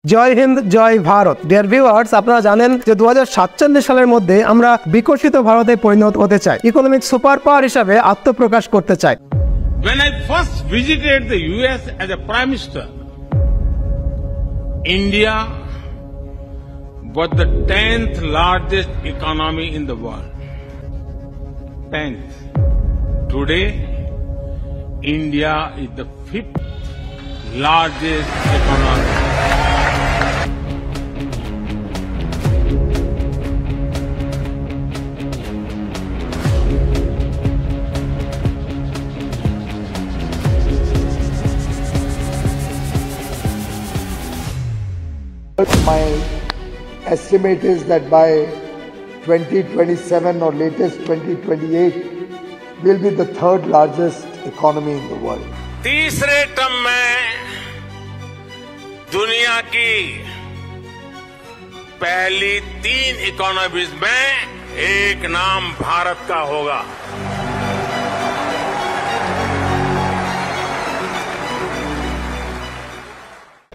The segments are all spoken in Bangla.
জয় হিন্দ, জয় ভারত। ডিয়ার ভিউয়ার্স, আপনারা জানেন যে 2047 সালের মধ্যে আমরা বিকশিত ভারতে পরিণত হতে চাই, ইকোনমিক সুপার পাওয়ার হিসাবে আত্মপ্রকাশ করতে চাই। When I first visited the US as a Prime Minister, India was the 10th largest economy in the world. 10th. Today, India is the 5th largest economy. My estimate is that by 2027 or latest 2028, we'll be the third largest economy in the world. तीसरे टर्म में दुनिया की पहली 3 इकोनॉमीज में एक नाम भारत का होगा।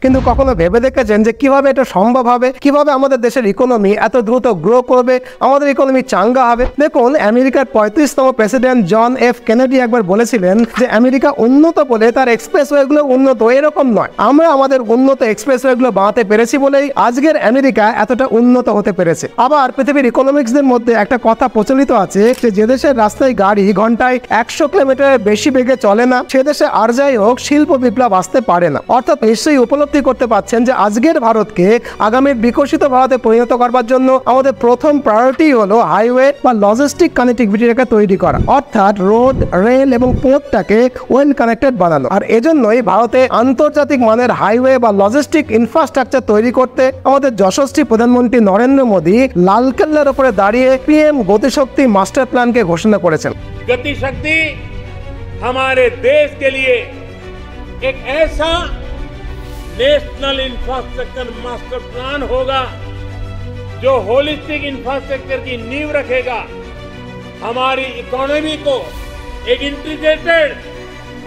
কিন্তু কখনো ভেবে দেখেছেন যে কিভাবে এটা সম্ভব হবে, কিভাবে আমাদের দেশের ইকোনমি এত দ্রুত গ্রো করবে, আমাদের ইকোনমি চাঙ্গা হবে? দেখুন, আমেরিকার 35তম প্রেসিডেন্ট জন এফ কেনেডি একবার বলেছিলেন যে আমেরিকা উন্নত বলে তার এক্সপ্রেসওয়েগুলো উন্নত, এরকম নয়। আমরা আমাদের উন্নত এক্সপ্রেসওয়েগুলো বানাতে পেরেছি বলেই আজকের আমেরিকা এতটা উন্নত হতে পেরেছে। আবার পৃথিবীর ইকোনমিক্সদের মধ্যে একটা কথা প্রচলিত আছে যে যে দেশের রাস্তায় গাড়ি ঘন্টায় 100 কিলোমিটারের বেশি বেগে চলে না, সে দেশে আর যাই হোক শিল্প বিপ্লব আসতে পারে না। অর্থাৎ নিশ্চয়ই উপলব্ধি করতে পারছেন যে আজকের ভারতকে আগামীর বিকশিত ভারতে পরিণত করবার জন্য আমাদের প্রথম প্রায়োরিটি হলো হাইওয়ে বা লজিস্টিক কানেক্টিভিটি রেখা তৈরি করা, অর্থাৎ রোড, রেল এবং পোর্টটাকে ওয়েল কানেক্টেড বানানো। আর এজন্যই ভারতে আন্তর্জাতিক মানের হাইওয়ে বা লজিস্টিক ইনফ্রাস্ট্রাকচার তৈরি করতে আমাদের যশস্বী প্রধানমন্ত্রী নরেন্দ্র মোদী লালকেল্লার উপরে দাঁড়িয়ে পিএম গতিশক্তি মাস্টার প্ল্যানকে ঘোষণা করেছেন। गतिशक्ति हमारे देश के लिए एक ऐसा नेशनल इंफ्रास्ट्रक्चर मास्टर प्लान होगा जो होलिस्टिक इंफ्रास्ट्रक्चर की नींव रखेगा, हमारी इकोनॉमी को एक इंटीग्रेटेड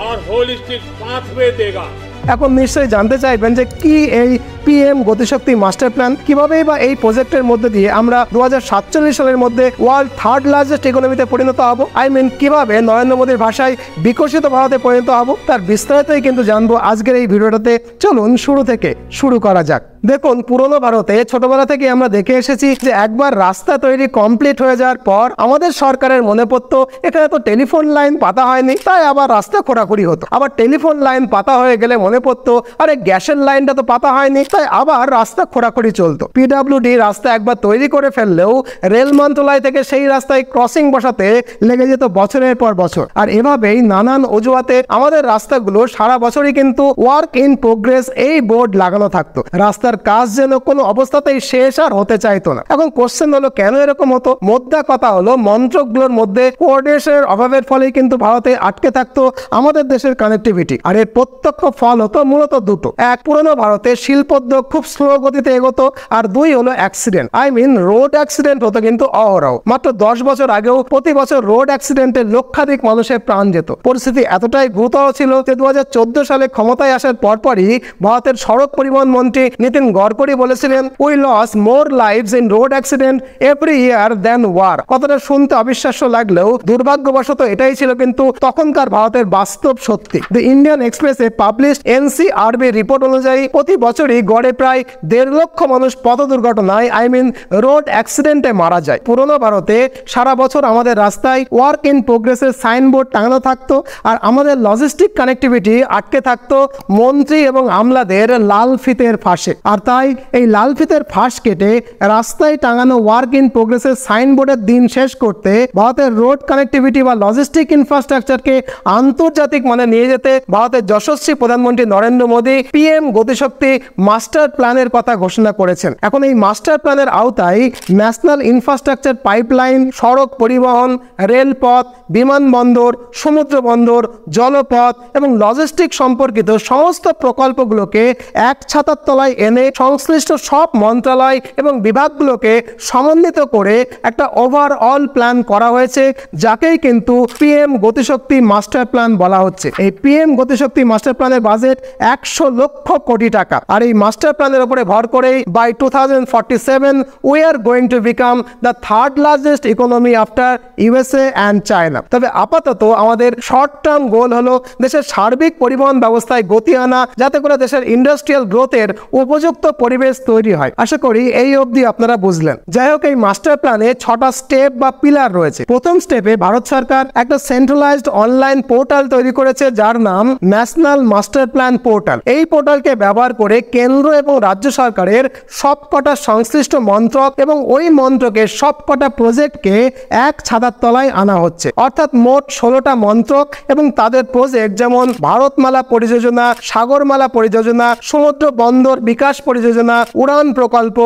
और होलिस्टिक पाथवे देगा। এখন নিশ্চয়ই জানতে চাইবেন যে কি এই পিএম গতিশক্তি মাস্টার প্ল্যান, কিভাবে বা এই প্রজেক্টের মধ্যে দিয়ে আমরা 2047 সালের মধ্যে ওয়ার্ল্ড থার্ড লার্জেস্ট ইকোনমিতে পরিণত হব, কিভাবে নরেন্দ্র মোদীর ভাষায় বিকশিত ভারতে পরিণত হব, তার বিস্তারিতই কিন্তু জানবো আজকের এই ভিডিওটাতে। চলুন শুরু থেকে শুরু করা যাক। দেখুন, পুরনো ভারতে ছোটবেলা থেকে আমরা দেখে এসেছি যে একবার রাস্তা তৈরি কমপ্লিট হয়ে যাওয়ার পর আমাদের সরকারের মনে পড়তো এখানে তো টেলিফোন লাইন পাতা হয়নি, তাই আবার রাস্তা খোঁড়াখুড়ি হতো। আবার টেলিফোন লাইন পাতা হয়ে গেলে মনে পড়তো আরে গ্যাসের লাইনটা তো পাতা হয়নি, তাই আবার রাস্তা খোঁড়াখুঁড়ি চলতো। পিডব্লিউডি রাস্তা একবার তৈরি করে ফেললেও রেল মন্ত্রণালয় থেকে সেই রাস্তায় ক্রসিং বসাতে লেগে যেত বছরের পর বছর। আর এভাবেই নানান অজুহাতে আমাদের রাস্তাগুলো সারা বছরই কিন্তু ওয়ার্ক ইন প্রোগ্রেস এই বোর্ড লাগানো থাকতো। রাস্তার কাজ যেন কোনো অবস্থাতেই শেষ আর হতে চাইতো না। এখন কোশ্চেন হলো কেন এরকম হতো? মোদ্দা কথা হলো মন্ত্রকগুলোর মধ্যে কোঅর্ডিনেশনের অভাবের ফলেই কিন্তু ভারতে আটকে থাকতো আমাদের দেশের কানেক্টিভিটি। আর এর প্রত্যক্ষ ফল হতো মূলত দুটো। এক, পুরনো ভারতে শিল্পোদ্যোগ খুব স্লো গতিতে এগোতো, আর দুই হলো অ্যাক্সিডেন্ট, রোড অ্যাক্সিডেন্ট হতো কিন্তু অহরহ। মাত্র 10 বছর আগেও প্রতি বছর রোড অ্যাক্সিডেন্টে লক্ষাধিক মানুষের প্রাণ যেত। পরিস্থিতি এতটাই গুরুতর ছিল যে 2014 সালে ক্ষমতায় আসার পরপরই ভারতের সড়ক পরিবহন মন্ত্রী নীতিন গডকরি বলেছিলেন, we lose more lives in road accident every year than war. কথাটা শুনতে অবিশ্বাস্য লাগলেও দুর্ভাগ্যবশত এটাই ছিল কিন্তু তখনকার ভারতের বাস্তব সত্যি। দ্য ইন্ডিয়ান এক্সপ্রেসে পাবলিশড এনসিআরবি রিপোর্ট অনুযায়ী প্রতি বছরই গড়ে প্রায় 1.5 লক্ষ মানুষ পথ দুর্ঘটনায় রোড অ্যাক্সিডেন্টে মারা যায়। পুরনো ভারতে সারা বছর আমাদের রাস্তায় ওয়ার্ক ইন প্রোগ্রেসের সাইনবোর্ড টাঙানো থাকতো, আর আমাদের লজিস্টিক কানেক্টিভিটি আটকে থাকতো মন্ত্রী এবং আমলাদের লাল ফিতের ফাঁসে। আর তাই এই লাল ফিতের ফাঁস কেটে রাস্তায় টাঙানো ওয়ার্ক ইন প্রোগ্রেসের সাইনবোর্ডের দিন শেষ করতে ভারতের রোড কানেক্টিভিটি বা লজিস্টিক ইনফ্রাস্ট্রাকচারকে আন্তর্জাতিক মানে নিয়ে যেতে ভারতের যশস্বী প্রধানমন্ত্রী নরেন্দ্র মোদী পিএম গতিশক্তি মাস্টার প্ল্যানের কথা ঘোষণা করেছেন। এখন এই মাস্টার প্ল্যানের আওতায় ন্যাশনাল ইনফ্রাস্ট্রাকচার পাইপলাইন, সড়ক পরিবহন, রেলপথ, বিমানবন্দর, সমুদ্র বন্দর, জলপথ এবং লজিস্টিক সম্পর্কিত সমস্ত প্রকল্পগুলোকে এক ছাতার তলায় এনে সংশ্লিষ্ট সব মন্ত্রণালয় এবং বিভাগগুলোকে সমন্বিত করে একটা ওভারঅল প্ল্যান করা হয়েছে, যাকেই কিন্তু পিএম গতিশক্তি মাস্টার প্ল্যান বলা হচ্ছে। এই পিএম গতিশক্তি মাস্টার প্ল্যানের বাজেট বাজেট 100 লক্ষ কোটি টাকা। আর এই মাস্টার প্ল্যানের উপরে ভর করেই by 2047 we are going to become the third largest economy after USA and China. তবে আপাতত আমাদের শর্ট টার্ম গোল হলো দেশের সার্বিক পরিবহন ব্যবস্থায় গতি আনা, যাতে করে দেশের ইন্ডাস্ট্রিয়াল গ্রোথের উপযুক্ত পরিবেশ তৈরি হয়। আশা করি এই অবধি আপনারা বুঝলেন। যাই হোক, এই মাস্টার প্ল্যানে 6টা স্টেপ বা পিলার রয়েছে। প্রথম স্টেপে ভারত সরকার একটা সেন্ট্রালাইজড অনলাইন পোর্টাল তৈরি করেছে, যার নাম ন্যাশনাল মাস্টার প্ল্যান পোর্টাল। এই পোর্টালকে ব্যবহার করে কেন্দ্র এবং রাজ্য সরকারের সবকটা সংশ্লিষ্ট মন্ত্রক এবং ওই মন্ত্রকের সবকটা প্রজেক্টকে এক ছাতার তলায় আনা হচ্ছে। অর্থাৎ মোট 16টা মন্ত্রক এবং তাদের প্রজেক্ট, যেমন ভারতমালা পরিযোজনা, সাগরমালা পরিযোজনা, সমুদ্র বন্দর বিকাশ পরিযোজনা, উড়ান প্রকল্প,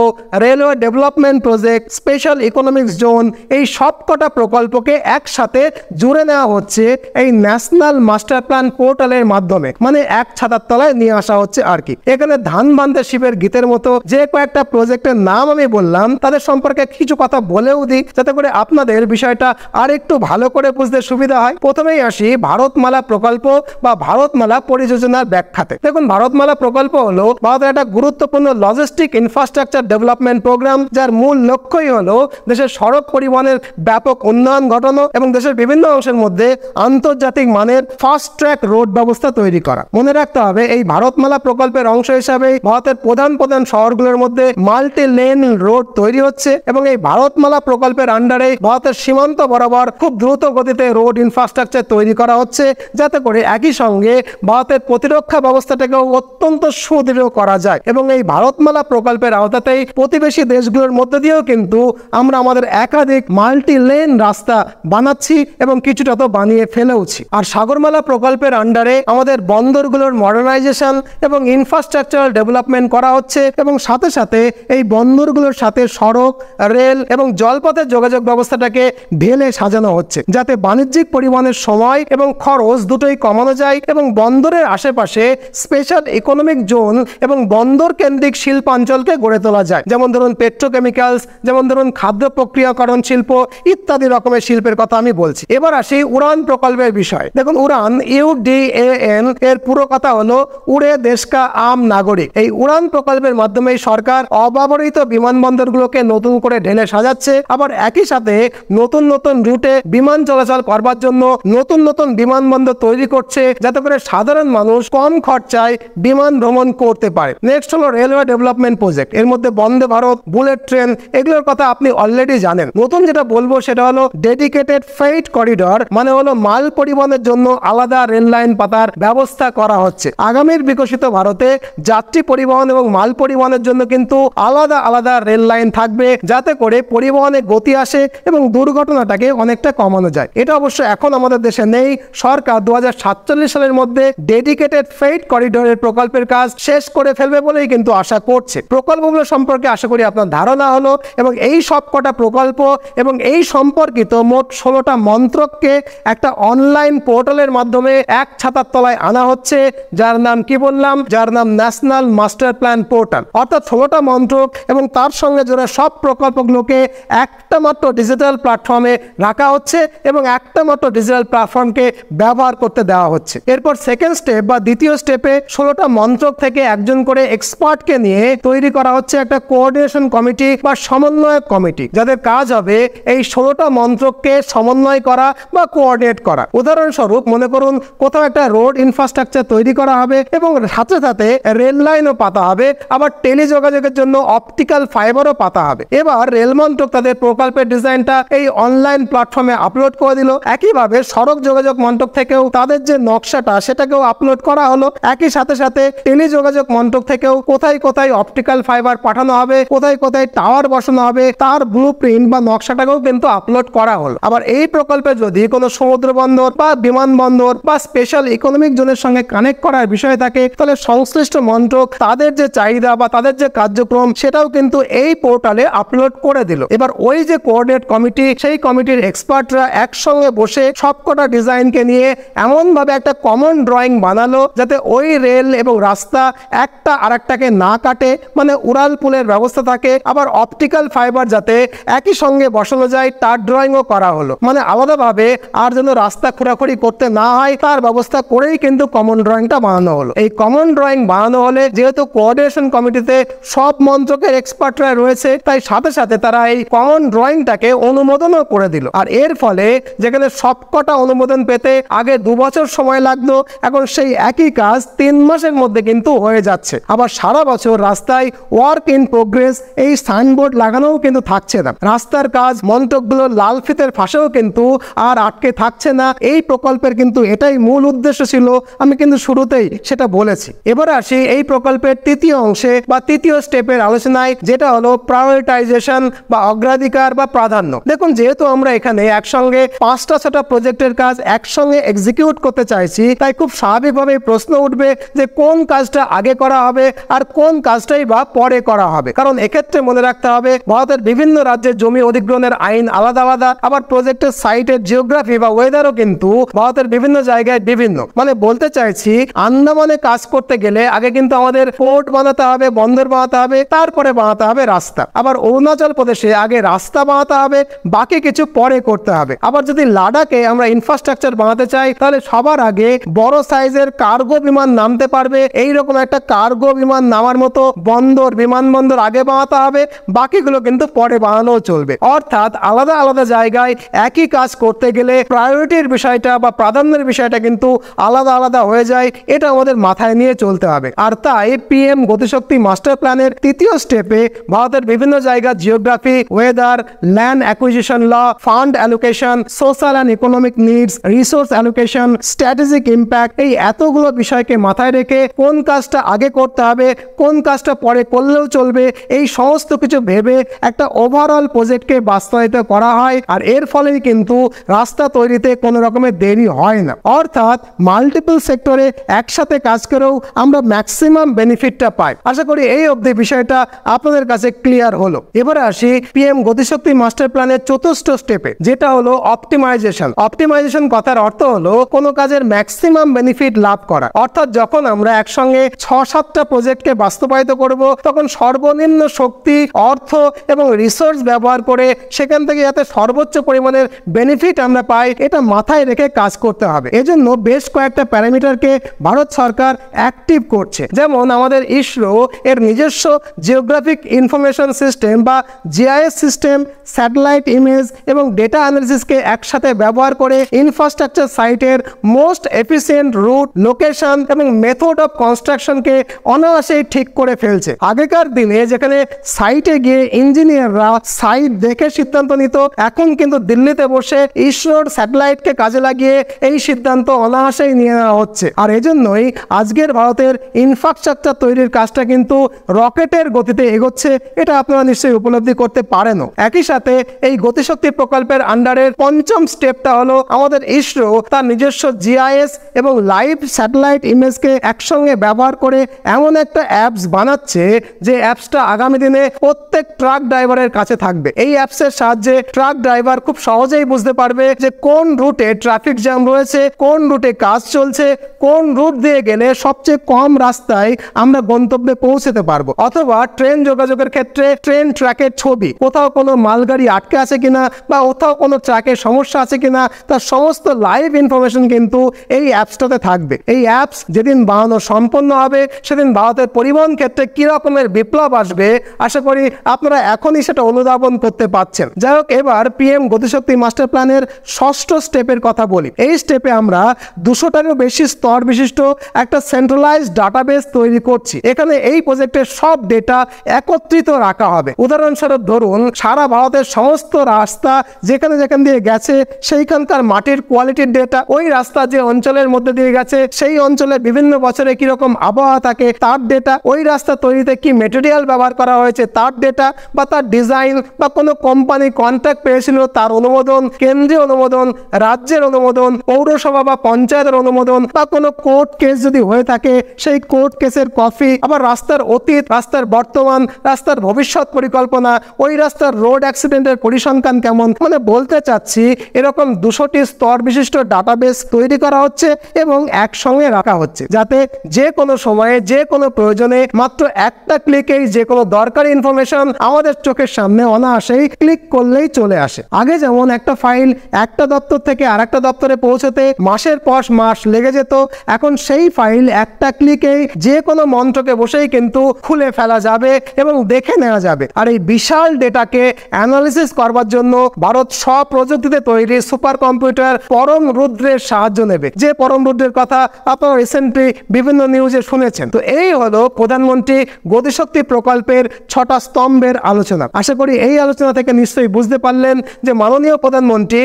railway development project, special economics zone, এই সবকটা প্রকল্পকে একসাথে জুড়ে নেওয়া হচ্ছে এই ন্যাশনাল মাস্টার প্ল্যান পোর্টালের মাধ্যমে। মানে এক ছাতার তলায় নিয়ে আসা হচ্ছে আর কি। এখানে ধান বান্ধে শিবের গীতের মতো যে কয়েকটা প্রজেক্টের নাম আমি বললাম, তাদের সম্পর্কে কিছু কথা বলেও দিই, যাতে করে আপনাদের বিষয়টা আর একটু ভালো করে বুঝতে সুবিধা হয়। প্রথমেই আসি ভারতমালা প্রকল্প বা ভারতমালা পরিযোজনার ব্যাখ্যাতে। দেখুন, ভারতমালা প্রকল্প হলো ভারতের একটা গুরুত্বপূর্ণ লজিস্টিক ইনফ্রাস্ট্রাকচার ডেভেলপমেন্ট প্রোগ্রাম, যার মূল লক্ষ্যই হলো দেশের সড়ক পরিবহনের ব্যাপক উন্নয়ন ঘটানো এবং দেশের বিভিন্ন অংশের মধ্যে আন্তর্জাতিক মানের ফাস্ট ট্র্যাক রোড ব্যবস্থা তৈরি করা। মনে রাখতে হবে, এই ভারতমালা প্রকল্পের অংশ হিসাবে ভারতের প্রধান প্রধান শহরগুলোর মধ্যে মাল্টি লেন রোড তৈরি হচ্ছে এবং এই ভারতমালা প্রকল্পের আন্ডারে ভারতের সীমান্ত বরাবর খুব দ্রুত গতিতে রোড ইনফ্রাস্ট্রাকচার তৈরি করা হচ্ছে, যাতে করে একই সঙ্গে ভারতের প্রতিরক্ষা ব্যবস্থাটাকেও অত্যন্ত সুদৃঢ় করা যায়। এবং এই ভারতমালা প্রকল্পের আওতাতেই প্রতিবেশী দেশগুলোর মধ্যে দিয়েও কিন্তু আমরা আমাদের একাধিক মাল্টি লেন রাস্তা বানাচ্ছি এবং কিছুটা তো বানিয়ে ফেলেওছি। আর সাগরমালা প্রকল্পের আন্ডারে আমাদের বন্দরগুলোর মডার্নাইজেশন এবং ইনফ্রাস্ট্রাকচারাল ডেভেলপমেন্ট করা হচ্ছে এবং সাথে সাথে এই বন্দরগুলোর সাথে সড়ক, রেল এবং জলপথের যোগাযোগ ব্যবস্থাটাকে ঢেলে সাজানো হচ্ছে, যাতে বাণিজ্যিক পরিবহনের সময় এবং খরচ দুটোই কমানো যায় এবং বন্দরের আশেপাশে স্পেশাল ইকোনমিক জোন এবং বন্দর কেন্দ্রিক শিল্পাঞ্চলকে গড়ে তোলা যায়। যেমন ধরুন পেট্রোকেমিক্যালস, যেমন ধরুন খাদ্য প্রক্রিয়াকরণ শিল্প ইত্যাদি রকমের শিল্পের কথা আমি বলছি। এবার আসি উড়ান প্রকল্পের বিষয়। দেখুন, উড়ান UDAN এর পুরো কথা হলো উড়ে দেশ কা আম নাগরিক। এই উড়ান প্রকল্পের মাধ্যমে সরকার অব্যবহৃত বিমানবন্দরগুলোকে নতুন করে ঢেলে সাজাচ্ছে, আবার একই সাথে নতুন নতুন রুটে বিমান চলাচল করবার জন্য নতুন নতুন বিমানবন্দর তৈরি করছে, যাতে করে সাধারণ মানুষ কম খরচায় বিমান ভ্রমণ করতে পারে। নেক্সট হলো রেলওয়ে ডেভেলপমেন্ট প্রজেক্ট। এর মধ্যে বন্দে ভারত, বুলেট ট্রেন, এগুলোর কথা আপনি অলরেডি জানেন। নতুন যেটা বলবো সেটা হলো ডেডিকেটেড ফ্রেইট করিডর, মানে হলো মাল পরিবহনের জন্য আলাদা রেল লাইন পাতার ব্যবস্থা করা হচ্ছে। আগামীর বিকশিত ভারতে যাত্রী পরিবহন এবং মাল পরিবহনের জন্য কিন্তু আলাদা আলাদা রেল লাইন থাকবে, যাতে করে পরিবহনে গতি আসে এবং দুর্ঘটনাটাকে অনেকটা কমানো যায়। এটা অবশ্য এখন আমাদের দেশে নেই। সরকার 2047 সালের মধ্যে ডেডিকেটেড ফ্রেইট করিডোরের প্রকল্পের কাজ শেষ করে ফেলবে বলেই কিন্তু আশা করছে। প্রকল্পগুলো সম্পর্কে আশা করি আপনার ধারণা হলো এবং এই সব কটা প্রকল্প এবং এই সম্পর্কিত মোট 16টা মন্ত্রককে একটা অনলাইন পোর্টালের মাধ্যমে এক ছাতার তলায় আনা হচ্ছে, যার নাম কি বললাম, যার নাম ন্যাশনাল মাস্টার প্ল্যান পোর্টাল। অর্থাৎ 16টা মন্ত্রক এবং তার সঙ্গে জোড়া সব প্রকল্পগুলোকে একটা মাত্র ডিজিটাল প্ল্যাটফর্মে রাখা হচ্ছে এবং একটা মাত্র ডিজিটাল প্ল্যাটফর্মকে ব্যবহার করতে দেওয়া হচ্ছে। এরপর সেকেন্ড স্টেপ বা দ্বিতীয় স্টেপে 16টা মন্ত্রক থেকে একজন করে এক্সপার্টকে নিয়ে তৈরি করা হচ্ছে একটা কোঅর্ডিনেশন কমিটি বা সমন্বয়ক কমিটি, যাদের কাজ হবে এই 16টা মন্ত্রককে সমন্বয় করা বা কোঅর্ডিনেট করা। উদাহরণস্বরূপ মনে করুন কোথাও একটা রোড ইনফ্রাস্ট্রাকচার তৈরি করা হবে এবং সাথে সাথে রেল লাইনও পাতা হবে, আবার টেলিযোগাযোগের জন্য অপটিক্যাল ফাইবারও পাতা হবে। এবার রেল মন্ত্রক তাদের প্রকল্পের ডিজাইনটা এই অনলাইন প্ল্যাটফর্মে আপলোড করে দিল। একইভাবে সড়ক যোগাযোগ মন্ত্রক থেকেও তাদের যে নকশাটা সেটাকেও আপলোড করা হলো। একই সাথে সাথে টেলিযোগাযোগ মন্ত্রক থেকেও কোথায় কোথায় অপটিক্যাল ফাইবার পাঠানো হবে, কোথায় কোথায় টাওয়ার বসানো হবে, তার ব্লুপ্রিন্ট বা নকশাটাকেও কিন্তু আপলোড করা হলো। আবার এই প্রকল্পে যদি কোনো সমুদ্র বন্দর বা বিমানবন্দর বা স্পেশাল ইকোনমিক জোনের সঙ্গে কানেক্ট করার বিষয় থাকে, তাহলে সংশ্লিষ্ট মন্ত্রক তাদের যে চাহিদা বা তাদের যে কার্যক্রম সেটাও কিন্তু এই পোর্টালে আপলোড করে দিল। এবার ওই যে কোঅর্ডিনেট কমিটি, সেই কমিটির এক্সপার্টরা একসঙ্গে বসে সবকটা ডিজাইনকে নিয়ে এমনভাবে একটা কমন ড্রয়িং বানালো যাতে ওই রেল এবং রাস্তা একটা আরেকটাকে না কাটে, মানে উড়াল পুলের ব্যবস্থা থাকে। আবার অপটিক্যাল ফাইবার যাতে একই সঙ্গে বসানো যায় তার ড্রয়িংও করা হলো, মানে আলাদাভাবে আর যেন রাস্তা খোঁড়াখুড়ি করতে না হয় তার ব্যবস্থা করেই কিন্তু কমন ড্রয়িংটা ড্রয়িংটা বানানো হলো। এই কমন ড্রয়িং বানানো হলে যেহেতু কোঅর্ডিনেশন কমিটিতে সব মন্ত্রকের এক্সপার্টরা রয়েছে, তাই সাথে সাথে তারা এই কমন ড্রয়িংটাকে অনুমোদনও করে দিল। আর এর ফলে যেখানে সবকটা অনুমোদন পেতে আগে 2 বছর সময় লাগতো, এখন সেই একই কাজ 3 মাসের মধ্যে কিন্তু হয়ে যাচ্ছে। আবার সারা বছর রাস্তায় ওয়ার্ক ইন প্রোগ্রেস এই সাইনবোর্ড লাগানোও কিন্তু থাকছে না। রাস্তার কাজ মন্ত্রকগুলো লাল ফিতের ফাঁসেও কিন্তু আর আটকে থাকছে না। এই প্রকল্পের কিন্তু এটাই মূল উদ্দেশ্য ছিল, আমি কিন্তু শুরুতেই সেটা বলেছি। এবার আসি এই প্রকল্পের তৃতীয় অংশে বা তৃতীয় স্টেপের আলোচনায়, যেটা হলো প্রায়োরিটাইজেশন বা অগ্রাধিকার বা প্রাধান্য। দেখুন, যেহেতু আমরা এখানে একসঙ্গে 5টা-6টা প্রজেক্টের কাজ একসঙ্গে এক্সিকিউট করতে চাইছি, তাই খুব স্বাভাবিকভাবে প্রশ্ন উঠবে যে কোন কাজটা আগে করা হবে আর কোন কাজটাই বা পরে করা হবে। কারণ এক্ষেত্রে মনে রাখতে হবে ভারতের বিভিন্ন রাজ্যের জমি অধিগ্রহণের আইন আলাদা আলাদা, আবার প্রজেক্টের সাইটের জিওগ্রাফি বা ওয়েদারও কিন্তু ভারতের বিভিন্ন জায়গায় বিভিন্ন। মানে বলতে চাইছি, আন্দামানে কাজ করতে গেলে আগে কিন্তু আমাদের পোর্ট বানাতে হবে, বন্দর বানাতে হবে, তারপরে বানাতে হবে রাস্তা। আবার অরুণাচল প্রদেশে আগে রাস্তা বানাতে হবে, বাকি কিছু পরে করতে হবে। আবার যদি লাদাখে আমরা ইনফ্রাস্ট্রাকচার বানাতে চাই, তাহলে সবার আগে বড় সাইজের কার্গো বিমান নামতে পারবে এইরকম একটা কার্গো বিমান নামার মতো বন্দর, বিমানবন্দর আগে বানাতে হবে, বাকিগুলো কিন্তু পরে বানানোও চলবে। অর্থাৎ আলাদা আলাদা জায়গায় একই কাজ করতে গেলে প্রায়োরিটির বিষয়টা বা প্রাধান্যের বিষয়টা কিন্তু আলাদা আলাদা হয়ে যায়। এটা আমাদের মাথায় নিয়ে চলতে হবে। আর তাই পিএম গতিশক্তি মাস্টার প্ল্যানের তৃতীয় স্টেপে ভারতের বিভিন্ন জায়গা geography, weather, land acquisition law, fund allocation, social and economic needs, resource allocation, strategic impact, এই এতগুলো বিষয়কে মাথায় রেখে কোন কাজটা আগে করতে হবে, কোন কাজটা পরে করলেও চলবে, এই সমস্ত কিছু ভেবে একটা ওভারঅল প্রজেক্টকে বাস্তবায়িত করা হয়। আর এর ফলেই কিন্তু রাস্তা তৈরিতে কোনো রকমের দেরি হয় না। অর্থাৎ মাল্টিপল সেক্টরে একসাথে কাজ করেও আমরা ম্যাক্সিমাম বেনিফিটটা পাই। আশা করি এই অবধি বিষয়টা আপনাদের কাছে ক্লিয়ার হলো। এবারে আসি পিএম গতিশক্তি মাস্টার প্ল্যানের চতুর্থ স্টেপে, যেটা হলো অপটিমাইজেশন। অপটিমাইজেশন কথার অর্থ হলো কোনো কাজের ম্যাক্সিমাম বেনিফিট লাভ করা। অর্থাৎ যখন আমরা একসঙ্গে 6-7টা প্রজেক্টকে বাস্তবায়িত করব, তখন সর্বনিম্ন শক্তি, অর্থ এবং রিসোর্স ব্যবহার করে সেখান থেকে যাতে সর্বোচ্চ পরিমাণের বেনিফিট আমরা পাই, এটা মাথায় রেখে কাজ করতে হবে। এজন্য বেশ কয়েকটা প্যারামিটারকে ভারত সরকার অ্যাক্টিভ করছে। যেমন আমাদের ইসরো এর নিজস্ব জিওগ্রাফিক ইনফরমেশন সিস্টেম বা জিআইএস সিস্টেম, স্যাটেলাইট ইমেজ এবং ডেটা অ্যানালিসিসকে একসাথে ব্যবহার করে ইনফ্রাস্ট্রাকচার সাইটের মোস্ট এফিসিয়েন্ট রুট, লোকেশন এবং মেথড অফ কনস্ট্রাকশনকে অনায়াসেই ঠিক করে ফেলছে। আগেকার দিনে যেখানে সাইটে গিয়ে ইঞ্জিনিয়াররা সাইট দেখে সিদ্ধান্ত নিত, এখন কিন্তু দিল্লিতে বসে ইসরোর স্যাটেলাইটকে কাজে লাগিয়ে এই সিদ্ধান্ত অনায়াসেই নিয়ে নেওয়া হচ্ছে। আর এজন্যই আজকের ভারতের ইনফ্রাস্ট্রাকচার তৈরির কাজটা কিন্তু রকেটের গতিতে এগোচ্ছে, এটা আপনারা নিশ্চয়ই উপলব্ধি করতে পারেনও। একই সাথে এই গতিশক্তি প্রকল্পের আন্ডারের পঞ্চম স্টেপটা হলো আমাদের ইসরো তার নিজস্ব জিআইএস এবং লাইভ স্যাটেলাইট ইমেজকে একসঙ্গে ব্যবহার করে এমন একটা অ্যাপস বানাচ্ছে, যে অ্যাপসটা আগামী দিনে প্রত্যেক ট্রাক ড্রাইভারের কাছে থাকবে। এই অ্যাপসের সাহায্যে ট্রাক ড্রাইভার খুব সহজেই বুঝতে পারবে যে কোন রুটে ট্রাফিক জ্যাম রয়েছে, কোন রুটে কাজ চলছে, কোন রুট দিয়ে গেলে সবচেয়ে কম রাস্তায় আমরা গন্তব্যে পৌঁছতে পারবো। অথবা ট্রেন যোগাযোগের ক্ষেত্রে ট্রেন ট্র্যাকের ছবি, কোথাও কোনো মালগাড়ি আটকে আছে কিনা বা কোথাও কোনো ট্র্যাকের সমস্যা আছে কিনা, তার সমস্ত লাইভ ইনফরমেশন কিন্তু এই অ্যাপসটাতে থাকবে। এই অ্যাপস যেদিন বানানো সম্পন্ন হবে, সেদিন ভারতের পরিবহন ক্ষেত্রে কি রকমের বিপ্লব আসবে, আশা করি আপনারা এখনই সেটা অনুধাবন করতে পারছেন। যাই হোক, এবার পিএম গতিশক্তি মাস্টার প্ল্যানের ষষ্ঠ স্টেপের কথা বলি। এই স্টেপে আমরা 200টারও বেশি স্তর বিশিষ্ট একটা সেন্ট্রালাইজড ডাটাবেস তৈরি করছি। এখানে এই প্রজেক্টের সব ডেটা একত্রিত রাখা হবে। উদাহরণস্বরূপ ধরুন, সারা ভারতের সমস্ত রাস্তা যেখানে যেখান দিয়ে গেছে সেইখানকার মাটির কোয়ালিটির ডেটা, ওই রাস্তা যে অঞ্চলের মধ্যে দিয়ে গেছে সেই অঞ্চলে বিভিন্ন বছরে কিরকম আবহাওয়া থাকে তার ডেটা, ওই রাস্তা তৈরিতে কি মেটেরিয়াল ব্যবহার করা হয়েছে তার ডেটা, বা তার ডিজাইন বা কোনো কোম্পানি কন্ট্রাক্ট পেয়েছিল তার অনুমোদন, কেন্দ্রীয় অনুমোদন, রাজ্যের অনুমোদন, পৌরসভা বা পঞ্চায়েতের অনুমোদন, বা কোনো কোর্ট কেস যদি হয়ে থাকে সেই কোর্ট কেসের কপি, আবার রাস্তার অতীত, রাস্তার বর্তমান, রাস্তার ভবিষ্যৎ পরিকল্পনা, ওই রাস্তার রোড অ্যাক্সিডেন্টের পরিসংখ্যান কেমন। মানে বলতে চাচ্ছি এরকম 200টি স্তর বিশিষ্ট ডাটাবেস তৈরি করা হচ্ছে এবং একসঙ্গে রাখা হচ্ছে, যাতে যে কোনো সময়ে যে কোনো প্রয়োজনে মাত্র একটা ক্লিকেই যে কোনো দরকারি ইনফরমেশন আমাদের চোখের সামনে অনায়াসেই ক্লিক করলেই চলে আসে। আগে যেমন একটা ফাইল একটা দপ্তর থেকে আরেকটা দপ্তরে পৌঁছতে মাসের পর মাস লেগে যেত, এখন সেই ফাইল একটা ক্লিকে যে কোনো মন্ত্রকে বসেই কিন্তু খুলে ফেলা যাবে এবং দেখে নেওয়া যাবে। আর এই বিশাল ডেটাকে অ্যানালিসিস করবার জন্য ভারত স্বপ্রযুক্তিতে তৈরি সুপার কম্পিউটার পরম রুদ্রের সাহায্য নেবে, যে পরম রুদ্রের কথা আপনারা রিসেন্টলি বিভিন্ন নিউজে শুনেছেন। তো এই হলো প্রধানমন্ত্রী গতিশক্তি প্রকল্পের 6টা স্তম্ভের আলোচনা। আশা করি এই আলোচনা থেকে নিশ্চয়ই বুঝতে পারলেন যে মাননীয় প্রধানমন্ত্রী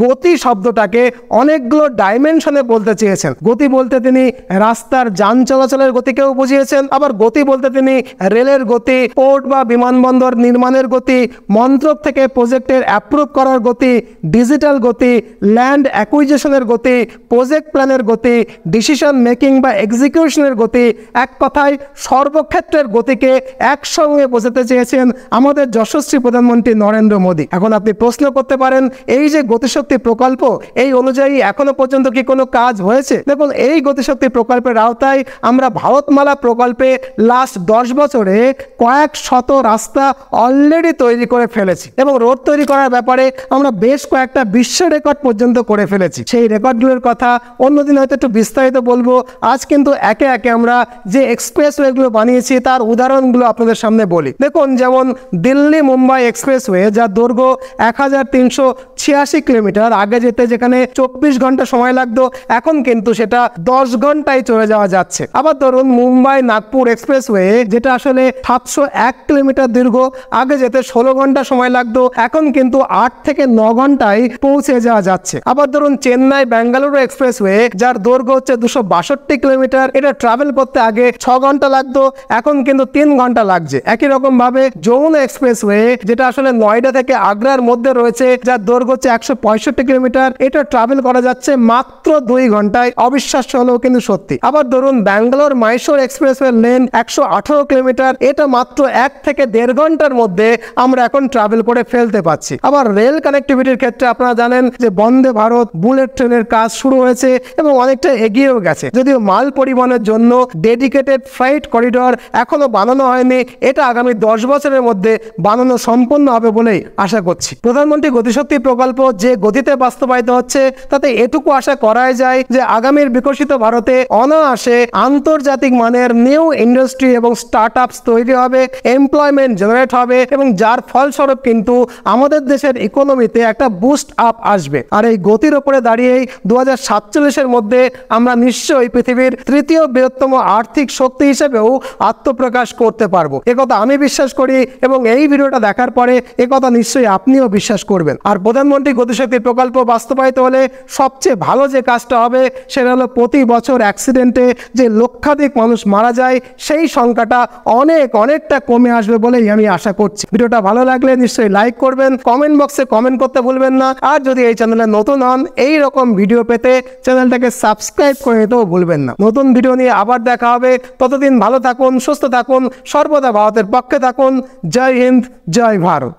গতি শব্দটাকে অনেকগুলো ডাইমেনশনে বলতে চেয়েছেন। গতি বলতে তিনি রাস্তার যান চলাচলের গতিকেও বুঝিয়েছেন, আবার গতি বলতে তিনি রেলের গতি, পোর্ট বা বিমানবন্দর নির্মাণের গতি, মন্ত্রক থেকে প্রজেক্টের অ্যাপ্রুভ করার গতি, ডিজিটাল গতি, ল্যান্ড অ্যাকুইজিশনের গতি, প্রজেক্ট প্ল্যানের গতি, ডিসিশন মেকিং বা এক্সিকিউশনের গতি, এক কথায় সর্বক্ষেত্রের গতিকে একসঙ্গে বোঝাতে চেয়েছেন আমাদের যশস্বী প্রধানমন্ত্রী নরেন্দ্র মোদী। এখন আপনি প্রশ্ন করতে পারেন, এই যে গতিশক্তি প্রকল্প, এই অনুযায়ী এখনো পর্যন্ত কি কোনো কাজ হয়েছে? দেখুন, এই গতিশক্তি প্রকল্পের আওতায় আমরা ভারতমালা প্রকল্পে লাস্ট 10 বছরে কয়েক শত রাস্তা অলরেডি তৈরি করে ফেলেছি এবং রোড তৈরি করার ব্যাপারে আমরা বেশ কয়েকটা বিশ্ব রেকর্ড পর্যন্ত করে ফেলেছি। সেই রেকর্ডগুলোর কথা অন্যদিন হয়তো একটু বিস্তারিত বলবো। আজ কিন্তু একে একে আমরা যে এক্সপ্রেসওয়েগুলো বানিয়েছি তার উদাহরণগুলো আপনাদের সামনে বলি। দেখুন, যেমন দিল্লি মুম্বাই এক্সপ্রেসওয়ে, যার দৈর্ঘ্য 1386 কিলোমিটার, আগে যেতে যেখানে 24 ঘন্টা সময় লাগতো এখন কিন্তু সেটা 10 ঘন্টায় চলে যাওয়া যাচ্ছে। আবার ধরুন মুম্বাই নাগপুর এক্সপ্রেসওয়ে, যেটা আসলে 701 কিলোমিটার দীর্ঘ, আগে যেতে 16 ঘন্টা সময় লাগতো এখন কিন্তু 8 থেকে 9 ঘন্টায় পৌঁছে যাওয়া যাচ্ছে। আবার ধরুন চেন্নাই বেঙ্গালুরু এক্সপ্রেসওয়ে, যার দৈর্ঘ্য হচ্ছে 262 কিলোমিটার, এটা ট্রাভেল করতে আগে 6 ঘন্টা লাগতো এখন কিন্তু 3 ঘন্টা লাগছে। একই রকম ভাবে যমুনা এক্সপ্রেসওয়ে, যেটা আসলে নয়ডা থেকে আগ্রার মধ্যে রয়েছে, যার দৈর্ঘ্য হচ্ছে 165 কিলোমিটার, এটা ট্রাভেল করা যাচ্ছে মাত্র 2 ঘন্টায়। অবিশ্বাস্য হলেও কিন্তু সত্যি। আবার ধরুন Bangalore Mysore expressway lane 118 kilometre, এটা মাত্র 1 থেকে 1.5 ঘন্টার মধ্যে আমরা এখন ট্রাভেল করে ফেলতে পারছি। আবার রেল কানেক্টিভিটির ক্ষেত্রে আপনারা জানেন যে বন্দে ভারত বুলেট ট্রেনের কাজ শুরু হয়েছে এবং অনেকটা এগিয়েও গেছে, যদিও মাল পরিবহনের জন্য ডেডিকেটেড ফ্রাইট করিডর এখনো বানানো হয়নি। এটা আগামী 10 বছরের মধ্যে বানানো সম্পন্ন হবে বলেই আশা করছি। প্রধানমন্ত্রী গতিশক্তি প্রকল্প যে গতিতে বাস্তবায়িত হচ্ছে, তাতে এটুকু আশা করাই যায় যে আগামীর বিকশিত ভারতে অনায়াসে আন্তর্জাতিক মানের নিউ ইন্ডাস্ট্রি এবং স্টার্ট আপস তৈরি হবে, এমপ্লয়মেন্ট জেনারেট হবে এবং যার ফলস্বরূপ কিন্তু আমাদের দেশের ইকোনমিতে একটা বুস্ট আপ আসবে। আর এই গতির উপরে দাঁড়িয়েই 2047-এর মধ্যে আমরা নিশ্চয়ই পৃথিবীর 3য় বৃহত্তম আর্থিক শক্তি হিসেবেও আত্মপ্রকাশ করতে পারবো। একথা আমি বিশ্বাস করি এবং এই ভিডিওটা দেখার পরে একথা নিশ্চয়ই আপনিও বিশ্বাস করবেন। আর প্রধানমন্ত্রী গতিশক্তি প্রকল্প বাস্তবায়িত হলে সবচেয়ে ভালো যে কাজটা হবে সেটা হলো প্রতি বছর অ্যাক্সিডেন্টে যে লক্ষাধিক মানুষ মারা যায় সেই সংখ্যাটা অনেকটা কমে আসবে বলেই আমি আশা করছি। ভিডিওটা ভালো লাগলে নিশ্চয়ই লাইক করবেন, কমেন্ট বক্সে কমেন্ট করতে ভুলবেন না। আর যদি এই চ্যানেলে নতুন হন, এই রকম ভিডিও পেতে চ্যানেলটাকে সাবস্ক্রাইব করে নিতেও ভুলবেন না। নতুন ভিডিও নিয়ে আবার দেখা হবে। ততদিন ভালো থাকুন, সুস্থ থাকুন, সর্বদা ভারতের পক্ষে থাকুন। জয় হিন্দ, জয় ভারত।